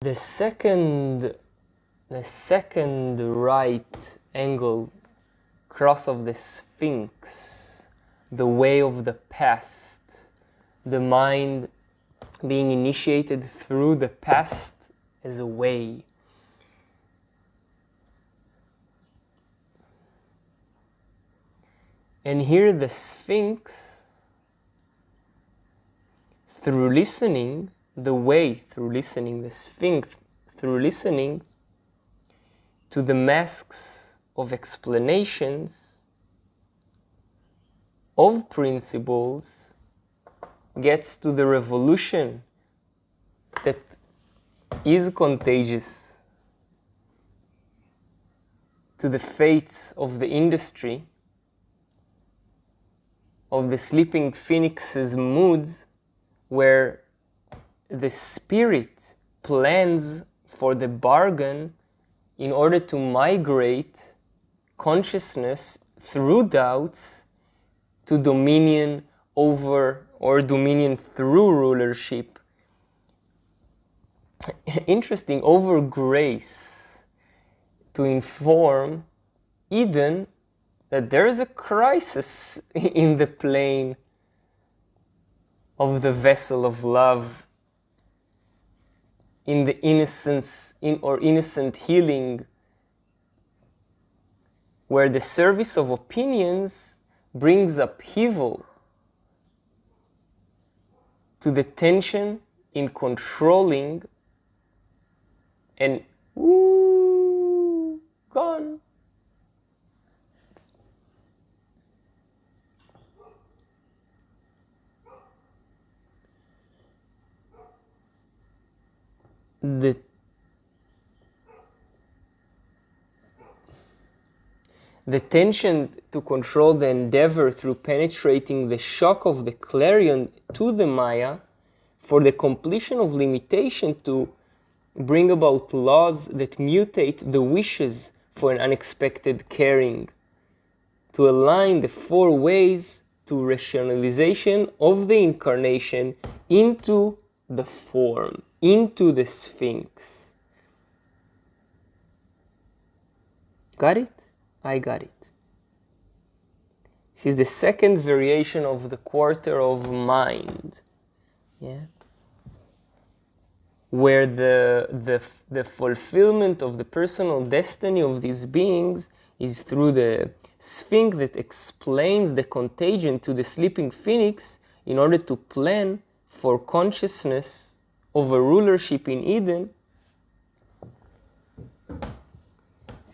The second right angle cross of the Sphinx, the way of the past, the mind being initiated through the past as a way. And here the Sphinx, through listening, the way through listening, the Sphinx through listening to the masks of explanations of principles, gets to the revolution that is contagious to the fates of the industry, of the sleeping phoenix's moods, where the spirit plans for the bargain in order to migrate consciousness through doubts to dominion over, or dominion through rulership. Interesting, over grace, to inform Eden that there is a crisis in the plane of the vessel of love, in the innocence or innocent healing, where the service of opinions brings upheaval to the tension in controlling, and gone. The tension to control the endeavor through penetrating the shock of the clarion to the Maya, for the completion of limitation to bring about laws that mutate the wishes for an unexpected caring, to align the four ways to rationalization of the incarnation into the form, into the Sphinx. Got it? I got it. This is the second variation of the quarter of mind. Yeah? Where the fulfillment of the personal destiny of these beings is through the Sphinx that explains the contagion to the sleeping phoenix in order to plan for consciousness of a rulership in Eden,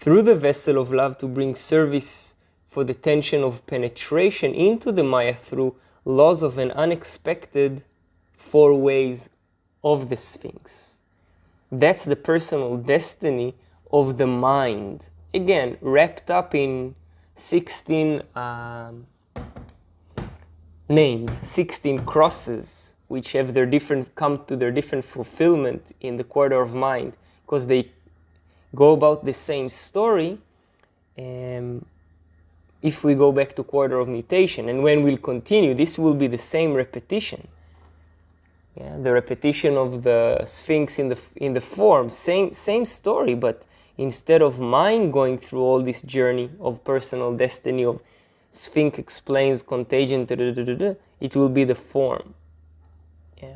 through the vessel of love to bring service for the tension of penetration into the Maya through laws of an unexpected four ways of the Sphinx. That's the personal destiny of the mind. Again, wrapped up in 16 names, 16 crosses, which have their different, come to their different fulfillment in the quarter of mind, because they go about the same story. If we go back to quarter of mutation, and when we'll continue, this will be the same repetition. Yeah, the repetition of the Sphinx in the form, same story, but instead of mind going through all this journey of personal destiny of Sphinx explains contagion, it will be the form. Yeah,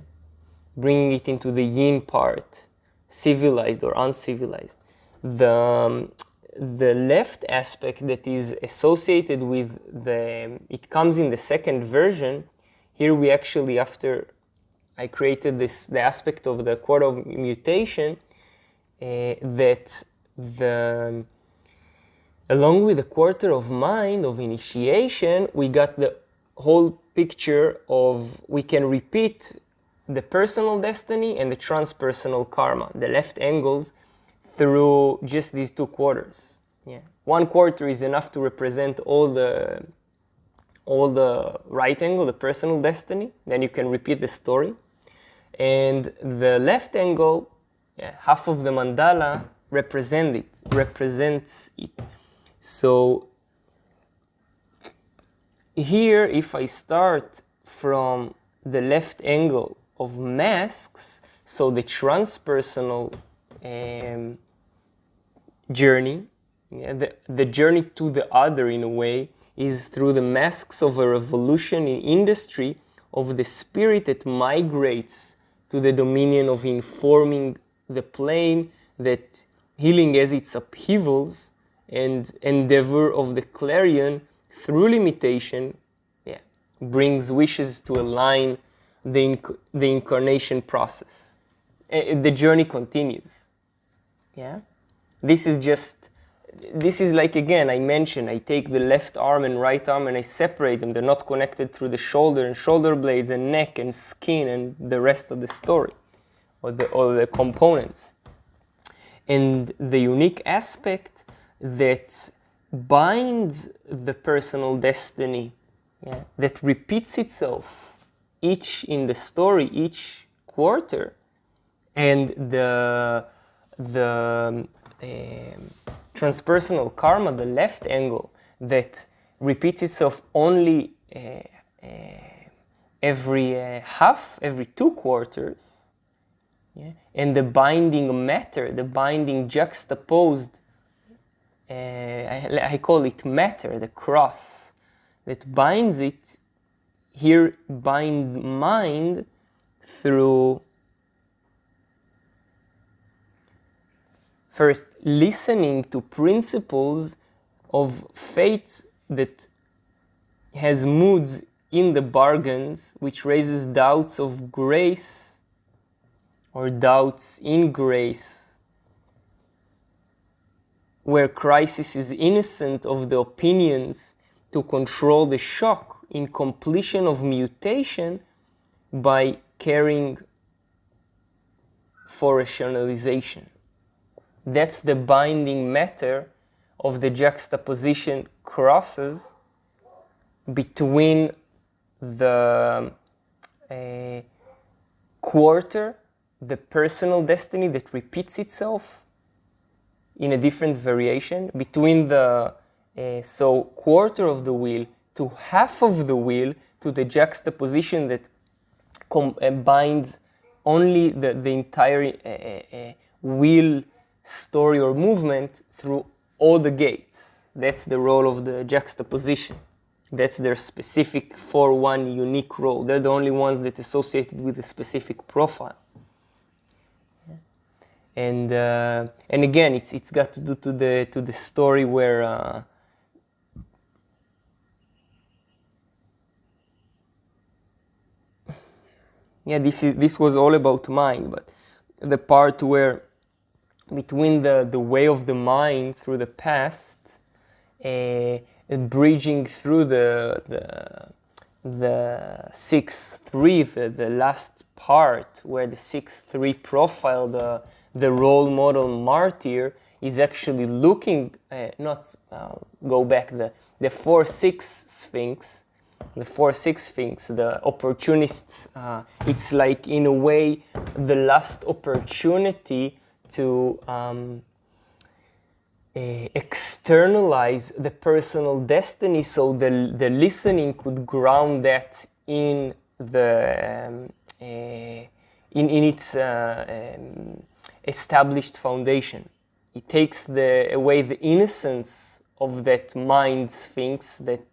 bringing it into the yin part, civilized or uncivilized. The left aspect that is associated with it comes in the second version. Here we actually, after I created the aspect of the quarter of mutation, that along with the quarter of mind, of initiation, we got the whole picture of, we can repeat the personal destiny and the transpersonal karma, the left angles, through just these two quarters. Yeah. One quarter is enough to represent all the right angle, the personal destiny. Then you can repeat the story. And the left angle, half of the mandala, represents it. So here, if I start from the left angle of masks, So the transpersonal journey, the journey to the other in a way, is through the masks of a revolution in industry of the spirit that migrates to the dominion of informing the plane, that healing as its upheavals and endeavor of the clarion through limitation brings wishes to align the incarnation process. The journey continues. This is like, again, I mentioned, I take the left arm and right arm and I separate them. They're not connected through the shoulder and shoulder blades and neck and skin and the rest of the story, or the components. And the unique aspect that binds the personal destiny, that repeats itself each in the story, each quarter, and the transpersonal karma, the left angle, that repeats itself only every 2 quarters, and the binding matter, the binding juxtaposed, I call it matter, the cross, that binds it, here bind mind through first listening to principles of fate that has moods in the bargains, which raises doubts of grace or doubts in grace, where crisis is innocent of the opinions to control the shock in completion of mutation by caring for rationalization. That's the binding matter of the juxtaposition crosses between the quarter, the personal destiny that repeats itself in a different variation, between the quarter of the wheel to half of the wheel, to the juxtaposition that binds only the entire wheel story or movement through all the gates. That's the role of the juxtaposition. That's their specific 4-1 unique role. They're the only ones that associated with a specific profile. And again, it's got to do to the story where this was all about mind, but the part where between the way of the mind through the past, bridging through the 6-3, the last part where the 6-3 profile, the role model martyr is actually looking, go back, the 4-6 Sphinx, the opportunists, it's like in a way the last opportunity to externalize the personal destiny, so the listening could ground that in the in its established foundation. It takes away the innocence of that mind sphinx, that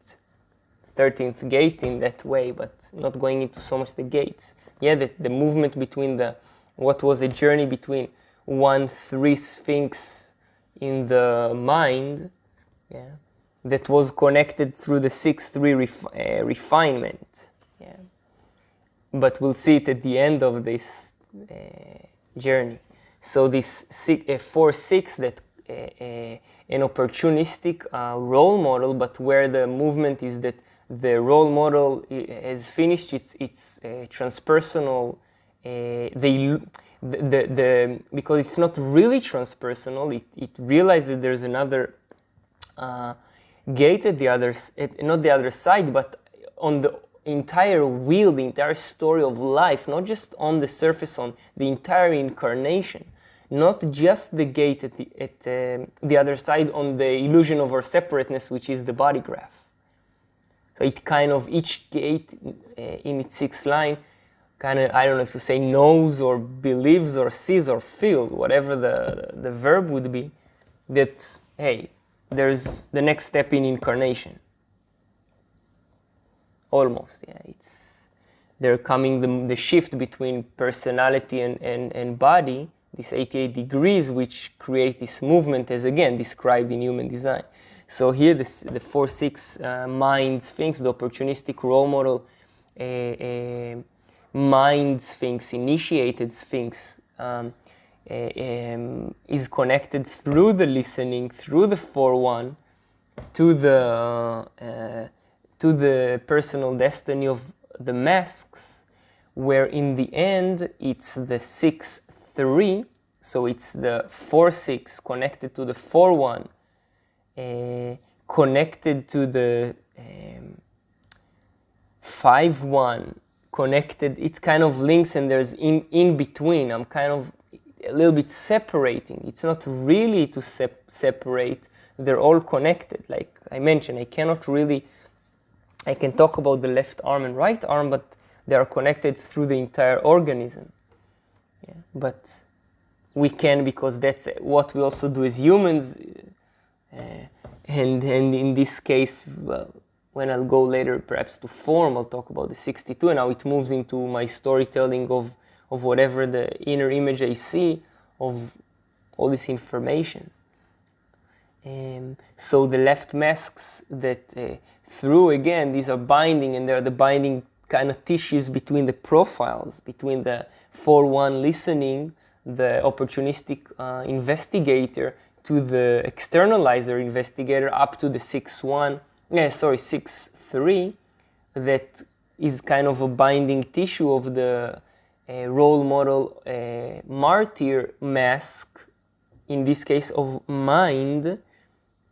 13th gate in that way, but not going into so much the gates. The movement between what was a journey between 1-3 sphinx in the mind, that was connected through the 6-3 refinement. But we'll see it at the end of this journey. So this 4-6, that an opportunistic role model, but where the movement is that the role model has finished its transpersonal, because it's not really transpersonal, it realizes there's another gate at the other, not the other side, but on the entire wheel, the entire story of life, not just on the surface, on the entire incarnation, not just the gate at the other side on the illusion of our separateness, which is the body graph. So it kind of, each gate in its 6th line kind of, I don't know if to say knows or believes or sees or feels, whatever the verb would be, that, hey, there's the next step in incarnation. Almost, yeah. They're coming, the shift between personality and body, this 88 degrees, which create this movement as, again, described in Human Design. So here, the 4-6 mind sphinx, the opportunistic role model, mind sphinx, initiated sphinx, is connected through the listening, through the 4-1, to the personal destiny of the masks, where in the end it's the 6-3, so it's the 4-6 connected to the 4-1, connected to the 5-1, connected, it's kind of links, and there's in between. I'm kind of a little bit separating. It's not really to separate, they're all connected. Like I mentioned, I can talk about the left arm and right arm, but they are connected through the entire organism. Yeah. But we can, because that's what we also do as humans. And in this case, well, when I'll go later perhaps to form, I'll talk about the 62 and how it moves into my storytelling of whatever the inner image I see of all this information. So the left masks that through, again, these are binding, and they're the binding kind of tissues between the profiles, between the 4-1 listening, the opportunistic investigator, to the externalizer investigator, up to the 6-3, that is kind of a binding tissue of the role model martyr mask, in this case of mind,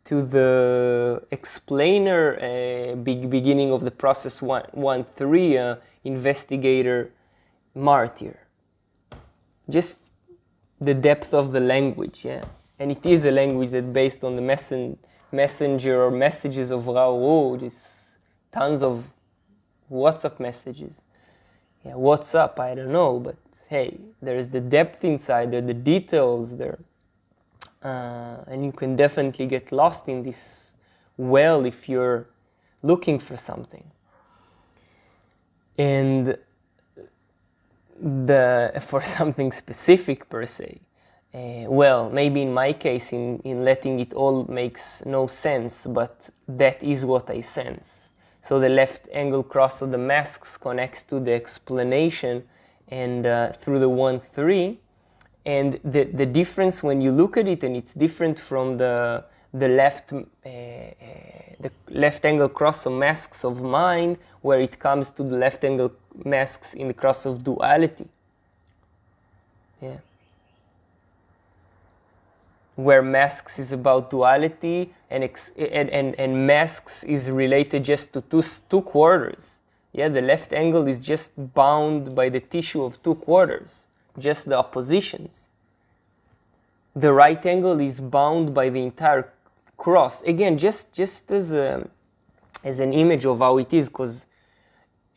to the explainer beginning of the process 1-3 investigator martyr. Just the depth of the language, yeah. And it is a language that based on the messenger or messages of Raoult, just tons of WhatsApp messages. Yeah, what's up? I don't know, but hey, there's the depth inside there, the details there. And you can definitely get lost in this well if you're looking for something. And for something specific per se. Well, maybe in my case, in letting it all makes no sense, but that is what I sense. So the left angle cross of the masks connects to the explanation and through the 1-3. And the difference when you look at it, and it's different from the left angle cross of masks of mind, where it comes to the left angle masks in the cross of duality. Yeah. Where masks is about duality, and masks is related just to two quarters. Yeah, the left angle is just bound by the tissue of 2 quarters. Just the oppositions. The right angle is bound by the entire cross. Again, just as an image of how it is, because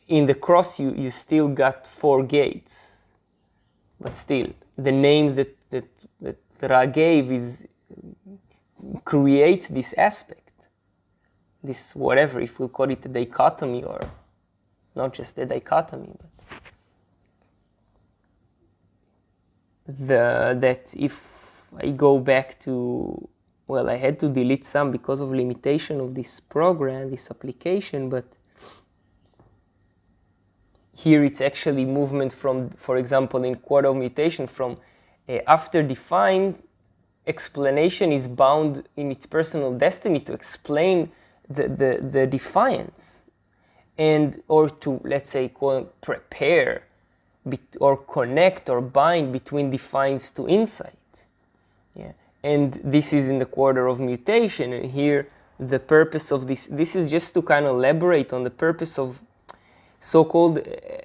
in the cross you still got 4 gates, but still the names that Ra gave creates this aspect, this whatever, if we call it a dichotomy, or not just a dichotomy, but that if I go back to, well, I had to delete some because of limitation of this program, this application, but here it's actually movement from, for example, in Quarter of Mutation, from after defined, explanation is bound in its personal destiny to explain the defiance, and or to, let's say, prepare or connect or bind between defiance to insight. Yeah. And this is in the Quarter of Mutation, and here the purpose of this is just to kind of elaborate on the purpose of, so-called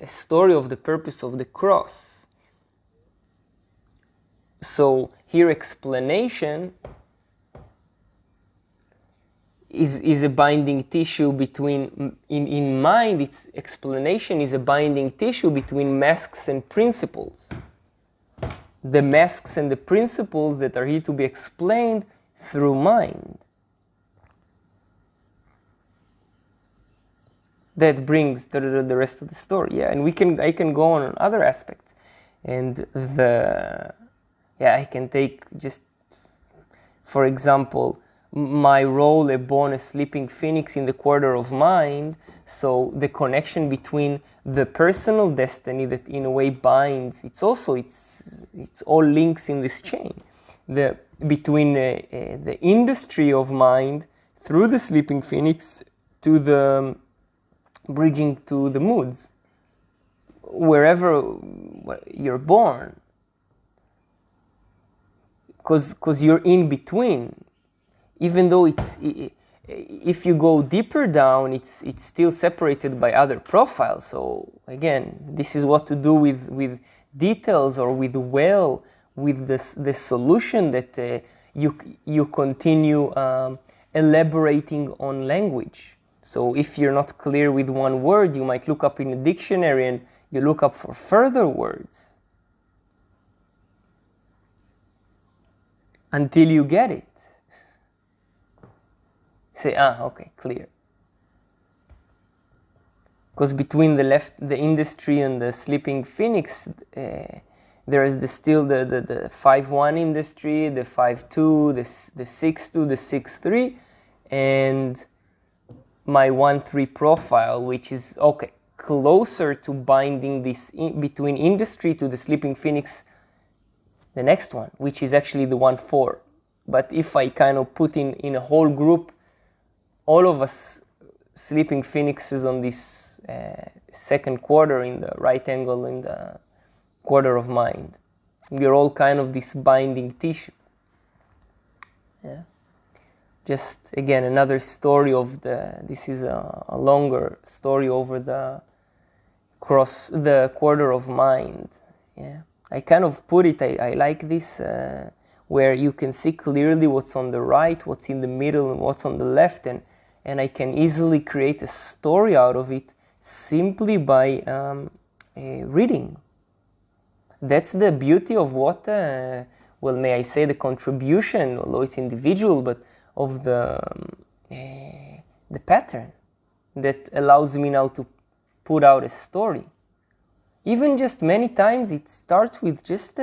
story of the purpose of the cross. So here explanation is a binding tissue between, in mind, its explanation is a binding tissue between masks and principles. The masks and the principles that are here to be explained through mind. That brings the rest of the story. Yeah, and I can go on other aspects. And I can take just, for example, my role as born a sleeping phoenix in the quarter of mind. So the connection between the personal destiny that in a way binds, it's all links in this chain. Between the industry of mind through the sleeping phoenix to the bridging to the moods, wherever you're born, because you're in between. Even though if you go deeper down, it's still separated by other profiles. So again, this is what to do with details or with the solution that you continue elaborating on language. So if you're not clear with one word, you might look up in a dictionary and you look up for further words until you get it. Say, okay, clear. Because between the industry and the sleeping phoenix, there is still the 5-1 industry, the 5-2, the 6-2, the 6-3, and my 1-3 profile, which is closer to binding this between industry to the sleeping phoenix, the next one, which is actually the 1-4. But if I kind of put in a whole group all of us sleeping phoenixes on this second quarter in the right angle in the quarter of mind, we're all kind of this binding tissue. Yeah. Just again another story of this is a longer story over the quarter of mind. Yeah, I kind of put it, I like this where you can see clearly what's on the right, what's in the middle, and what's on the left, and I can easily create a story out of it simply by reading. That's the beauty of what, may I say, the contribution, although it's individual, but of the pattern that allows me now to put out a story. Even just many times it starts with just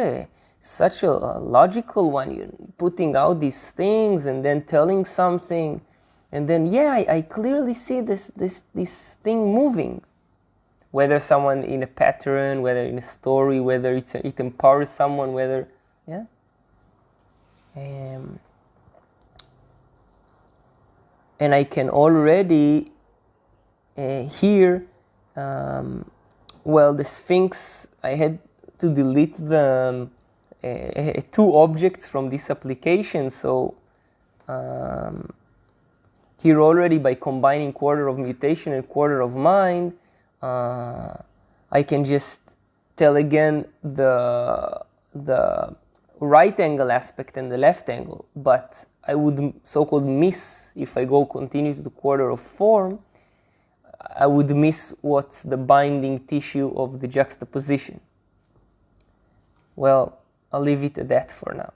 such a logical one, you're putting out these things and then telling something, and then I clearly see this thing moving. Whether someone in a pattern, whether in a story, whether it empowers someone, whether and I can already hear, the Sphinx, I had to delete the 2 objects from this application, so here already by combining quarter of mutation and quarter of mind, I can just tell again the right angle aspect and the left angle, but I would so-called miss, if I continue to the quarter of form, I would miss what's the binding tissue of the juxtaposition. Well, I'll leave it at that for now.